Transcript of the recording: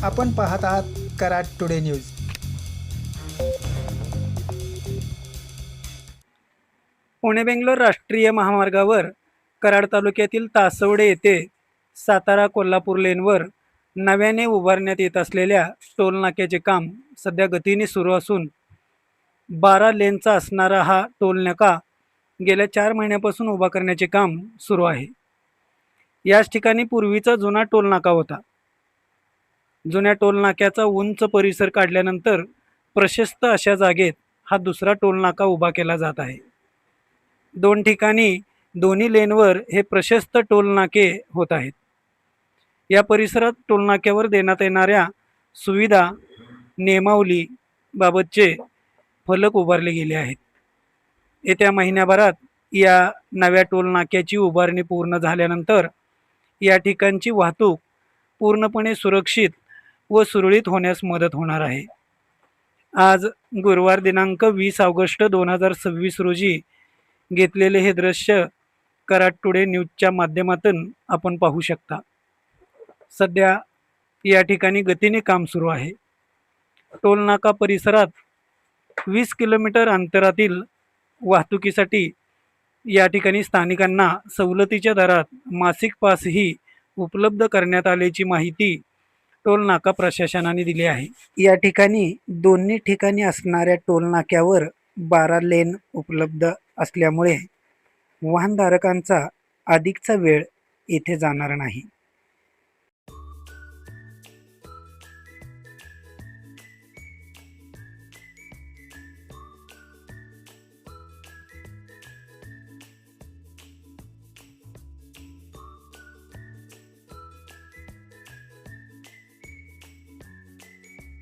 आपण पाहत आहात कराड टुडे न्यूज। पुणे बेंगलोर राष्ट्रीय महामार्गावर कराड तालुक्यातील तासवडे येथे सातारा कोल्हापूर लेनवर नव्याने उभारण्यात येत असलेल्या टोल नाक्याचे काम सध्या गतीने सुरू असून 12 लेनचा असणारा हा टोल नाका गेल्या 4 महिन्यापासून उभा करण्याचे काम सुरू आहे। याच ठिकाणी पूर्वीचा जुना टोल नाका होता। जुन्या टोल नाक्याचा उंच परिसर काढल्यानंतर प्रशस्त अशा जागेत हा दुसरा टोल नाका उभा केला जात आहे। 2 ठिकाणी दोन्ही लेनवर हे प्रशस्त टोल नाके होत आहेत। या परिसरात टोल नाक्यावर देण्यात येणाऱ्या सुविधा नियमावली बाबतचे फलक उभारले गेले आहेत। येत्या महिन्याभरात या नव्या टोल नाक्याची उभारणी पूर्ण झाल्यानंतर या ठिकाणची वाहतूक पूर्णपणे सुरक्षित व सुरळीत होण्यास मदत होणार आहे। आज गुरुवार दिनांक 20 ऑगस्ट 2026 रोजी घेतलेले हे दृश्य कराड टुडे न्यूजच्या माध्यमातून आपण पाहू शकता। सध्या या ठिकाणी गतीने काम सुरू आहे। टोल नाका परिसरात 20 किलोमीटर अंतरातील वाहतुकीसाठी या ठिकाणी स्थानिकांना सवलतीच्या दरात मासिक पासही उपलब्ध करण्यात आल्याची माहिती टोल नाका प्रशासनाने दिली आहे। या ठिकाणी दोन्ही ठिकाणी असणाऱ्या टोल नाक्यावर 12 लेन उपलब्ध असल्यामुळे वाहनधारकांचा अधिकचा वेळ येथे जाणार नाही।